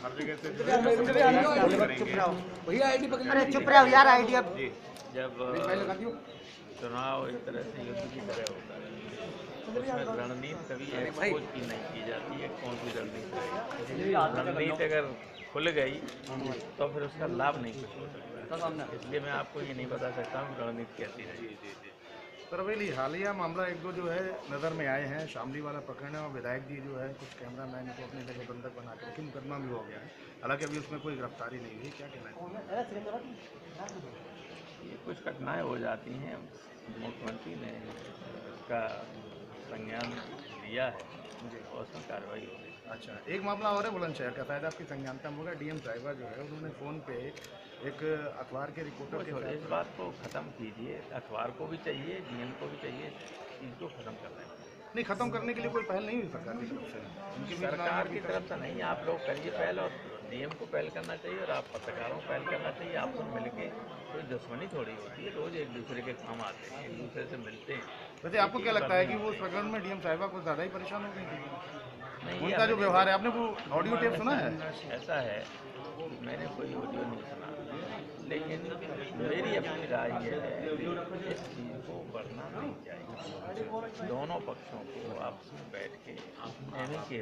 हर जगह से भैया आईडी पकड़, अरे चुप रहो यार आईडी अब। जब चुनाव एक तरह से युद्ध की तरह होता है, उसमें रणनीति कभी एक्सपोज की नहीं की जाती है। कौन सी रणनीति रणनीति अगर खुल गई तो फिर उसका लाभ नहीं कुछ हो सकता, इसलिए मैं आपको ये नहीं बता सकता हूँ रणनीति कैसी रहेगी। सर अभी हालिया मामला एक दो जो है नज़र में आए हैं, शामली वाला प्रकरण है और विधायक जी जो है कुछ कैमरामैन को अपने जगह बंधक बना के रखी, मुकदमा भी हो गया है, हालांकि अभी उसमें कोई गिरफ्तारी नहीं हुई, क्या कहना है? ये कुछ घटनाएं हो जाती हैं, मुख्यमंत्री ने इसका संज्ञान लिया है और उसमें कार्रवाई हो गई। अच्छा, एक मामला और है बुलंदशहर का, शायद आपकी संज्ञानता में होगा। डीएम ड्राइवर जो है उन्होंने फ़ोन पे एक अखबार के रिपोर्टर के इस बात को ख़त्म कीजिए, अखबार को भी चाहिए, डीएम को भी चाहिए, इसको ख़त्म करना है। नहीं, ख़त्म करने के लिए कोई पहल नहीं हुई सरकार की तरफ से, उनकी सरकार की तरफ से नहीं, आप लोग करिए पहल, और डीएम को पहल करना चाहिए और आप पत्रकारों को पहल करना चाहिए। आप सब मिलके कोई दुश्मनी थोड़ी होती है, रोज़ एक दूसरे के काम आते हैं, एक दूसरे से मिलते हैं। वैसे आपको क्या लगता है कि वो उस प्रकरण में डीएम साहिबा को ज़्यादा ही परेशान हो गई थी? नहीं, उनका जो व्यवहार है, आपने वो ऑडियो टेप सुना है? ऐसा है, मैंने कोई ऑडियो नहीं सुना, लेकिन मेरी अपनी राय ये है इस चीज़ को बढ़ना नहीं चाहिए। दोनों पक्षों को आपस में बैठ के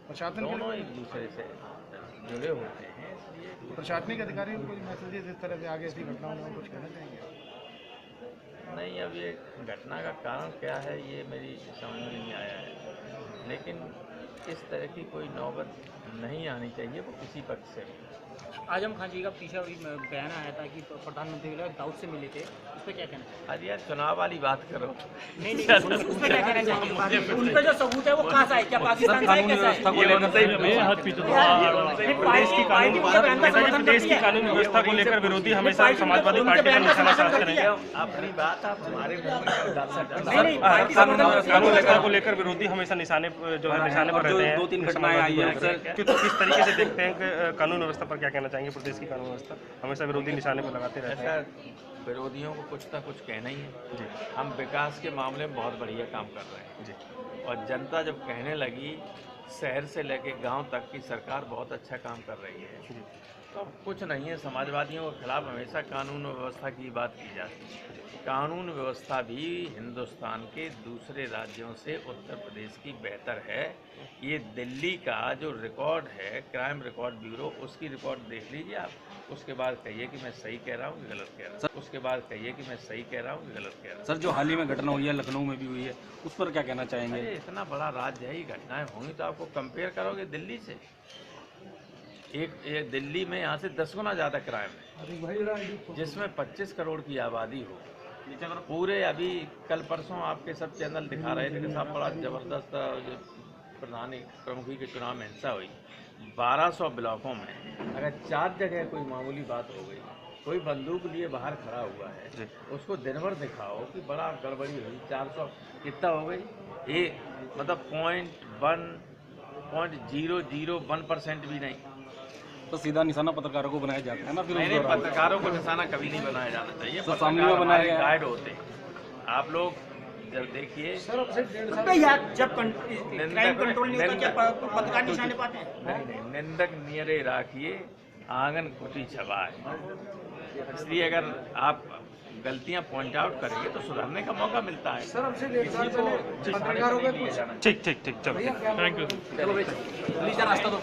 प्रशासन दोनों एक दूसरे से जुड़े होते हैं, इसलिए प्रशासनिक अधिकारी को कोई मैसेजेस इस तरह से आगे ऐसी घटनाओं में कुछ कहना चाहेंगे? नहीं, अब ये घटना का कारण क्या है ये मेरी समझ में नहीं आया है, लेकिन इस तरह की कोई नौबत नहीं आनी चाहिए वो किसी पक्ष से भी। आजम खान जी का पीछे बयान आया था कि प्रधानमंत्री दाऊद से मिले थे, उस पर क्या कहना है? अरे यार, चुनाव वाली बात करो। नहीं, उस पर क्या कहना चाहिए? उनका जो सबूत है वो कहाँ से है? क्या पाकिस्तान से है? कैसा है? देश की कानून व्यवस्था को लेकर विरोधी हमेशा समाजवादी पार्टी का निशाना साधते रहे। अपनी बात आप हमारे कानून व्यवस्था को लेकर विरोधी हमेशा निशाने जो है निशाने पर रहते हैं। 2-3 घटनाएं आई हैं सर, किस तरीके से देखते हैं कि कानून व्यवस्था पर क्या कहना चाहेंगे? प्रदेश की कानून व्यवस्था हमेशा विरोधी निशाने पर लगाते रहते हैं। ऐसा विरोधियों को कुछ ना कुछ कहना ही है। हम विकास के मामले में बहुत बढ़िया काम कर रहे हैं जी, और जनता जब कहने लगी शहर से लेके गांव तक की सरकार बहुत अच्छा काम कर रही है, तो कुछ नहीं है। समाजवादियों के खिलाफ हमेशा कानून व्यवस्था की बात की जाती है। कानून व्यवस्था भी हिंदुस्तान के दूसरे राज्यों से उत्तर प्रदेश की बेहतर है। ये दिल्ली का जो रिकॉर्ड है, क्राइम रिकॉर्ड ब्यूरो, उसकी रिकॉर्ड देख लीजिए आप, उसके बाद कहिए कि मैं सही कह रहा हूँ कि गलत कह रहा हूँ, उसके बाद कहिए कि मैं सही कह रहा हूँ कि गलत कह रहा हूँ। सर जो हाल ही में घटना हुई है लखनऊ में भी हुई है, उस पर क्या कहना चाहेंगे? अरे इतना बड़ा राज्य है, ये घटनाएं होंगी तो आपको कंपेयर करोगे दिल्ली से? एक दिल्ली में यहाँ से 10 गुना ज़्यादा क्राइम है, जिसमें 25 करोड़ की आबादी हो। पूरे अभी कल परसों आपके सब चैनल दिखा रहे थे कि साहब बड़ा ज़बरदस्त जो प्रमुखी के चुनाव में हिंसा हुई। 1200 ब्लॉकों में अगर 4 जगह कोई मामूली बात हो गई, कोई बंदूक लिए बाहर खड़ा हुआ है, उसको दिन भर दिखाओ कि बड़ा गड़बड़ी हुई, 400 कितना हो गई? ये मतलब 0.001% भी नहीं। तो सीधा निशाना पत्रकारों को बनाया जाता है ना? फिर मैंने पत्रकारों को निशाना कभी नहीं बनाया जाना चाहिए। तो सामने में बनाया गया गाइड होते हैं। आप लोग जब देखिए जब क्राइम कंट्रोल नहीं होता क्या पत्रकार निशाने पाते हैं? नहीं, निंदक नियरे राखिए आंगन कुटी छवाए। इसलिए अगर आप गलतियां पॉइंट आउट करेंगे तो सुधारने का मौका मिलता है। किसी को ठीक, चलो, थैंक यू। रास्ता दो।